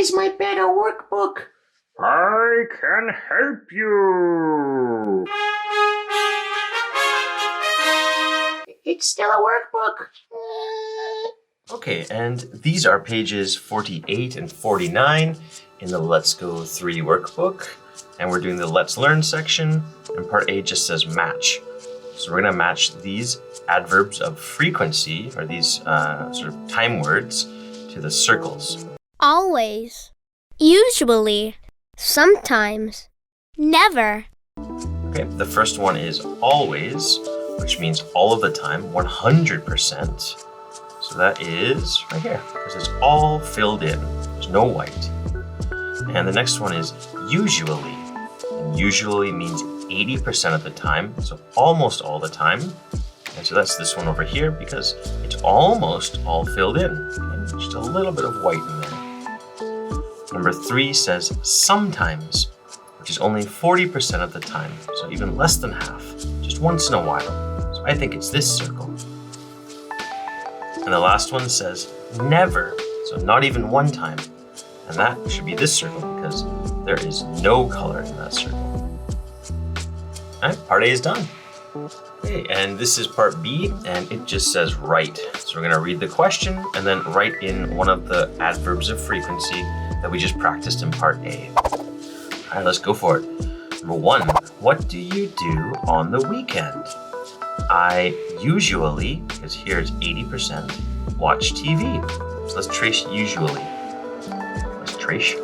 is my bed a workbook? I can help you. It's still a workbook. Okay, and these are pages 48 and 49 in the Let's Go 3 workbook. And we're doing the Let's Learn section, and part A just says match. So we're going to match these adverbs of frequency, or these sort of time words, to the circles. Always. Usually. Sometimes. Never. Okay, the first one is always, which means all of the time, 100%. So that is right here, because it's all filled in. There's no white. And the next one is usually. And usually means 80% of the time, so almost all the time. And so that's this one over here, because it's almost all filled in. Okay? Just a little bit of white in there. Number 3 says sometimes, which is only 40% of the time, so even less than half, just once in a while. So I think it's this circle. And the last one says never, so not even one time. And that should be this circle because there is no color in that circle. All right, part A is done. Okay, and this is part B, and it just says write. So we're gonna read the question and then write in one of the adverbs of frequency that we just practiced in part A. All right, let's go for it. Number 1, what do you do on the weekend? I usually, because here's 80%, watch TV. So let's trace usually.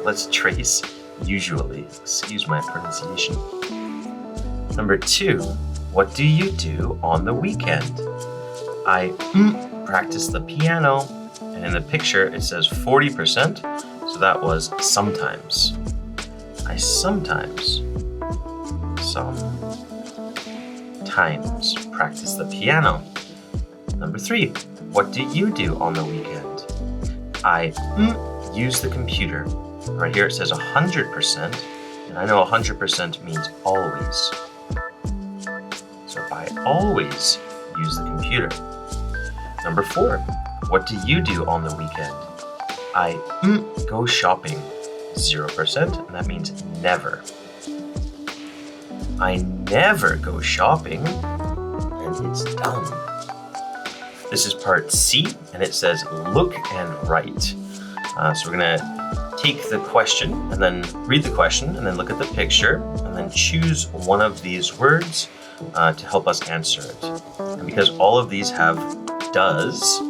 Let's trace usually. Excuse my pronunciation. Number 2, what do you do on the weekend? I practice the piano. And in the picture, it says 40%. So that was sometimes. I sometimes practice the piano. Number 3, what do you do on the weekend? I use the computer. Right here it says 100%, and I know 100% means always. So I always use the computer. Number 4, what do you do on the weekend? I go shopping. 0%, and that means never. I never go shopping, and it's done. This is part C, and it says look and write. So we're gonna take the question, and then read the question, and then look at the picture, and then choose one of these words to help us answer it. And because all of these have does,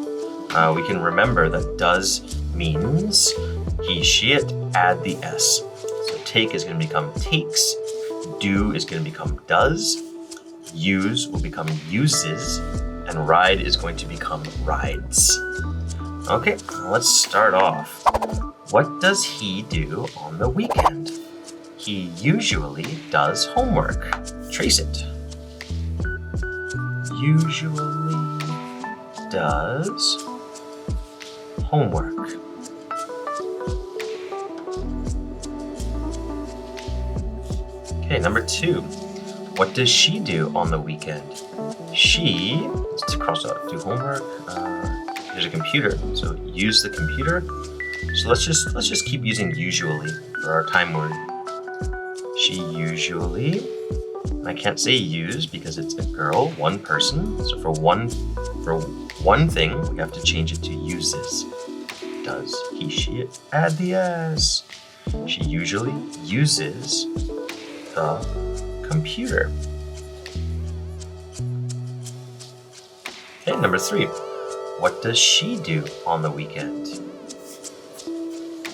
we can remember that does means he, she, it, add the S. So take is going to become takes, do is going to become does, use will become uses, and ride is going to become rides. Okay, let's start off. What does he do on the weekend? He usually does homework. Trace it. Usually does homework. Okay, number 2. What does she do on the weekend? She, let's cross out, do homework. There's a computer, so use the computer. So let's just keep using usually for our time word. She usually, and I can't say use because it's a girl, one person. So for one thing, we have to change it to uses. Does he, she, it, add the S. She usually uses the computer. Okay, number 3. What does she do on the weekend?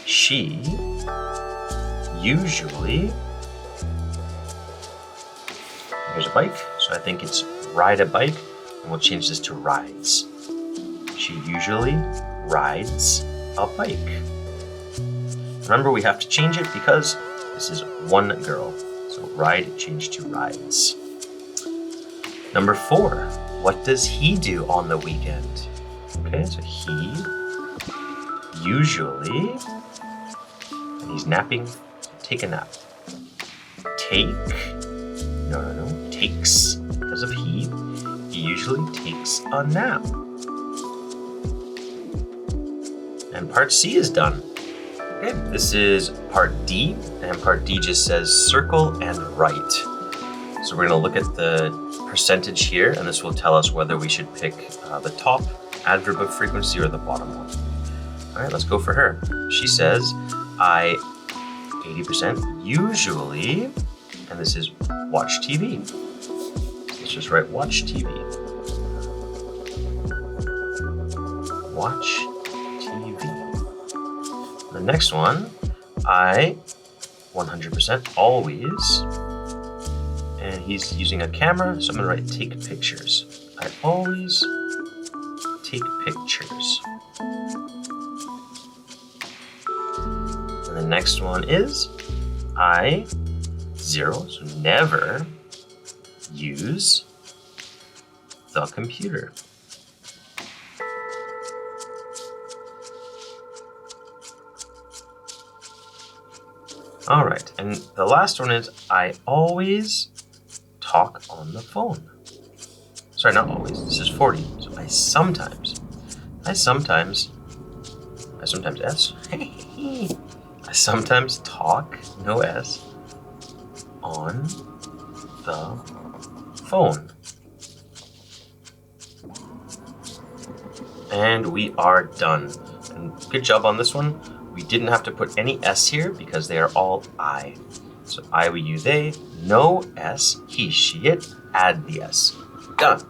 She usually, here's a bike, so I think it's ride a bike, and we'll change this to rides. She usually rides a bike. Remember, we have to change it because this is one girl. So ride changed to rides. Number 4, what does he do on the weekend? Okay, so he usually, and he's napping, take a nap. Takes, because of he usually takes a nap. And part C is done. Okay, this is part D, and part D just says circle and write. So we're going to look at the percentage here, and this will tell us whether we should pick the top adverb of frequency or the bottom one. All right, let's go for her. She says, I 80% usually, and this is watch TV. Let's just write watch TV. Watch TV. The next one, I 100% always, and he's using a camera, so I'm gonna write take pictures. I always take pictures. And the next one is I 0, so never use the computer. All right, and the last one is I always talk on the phone. Sorry, not always, this is 40. So I sometimes S. I sometimes talk, no S, on the phone. And we are done. And good job on this one. We didn't have to put any S here because they are all I. So I, we, you, they, no S, he, she, it, add the S. Done.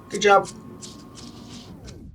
Good job.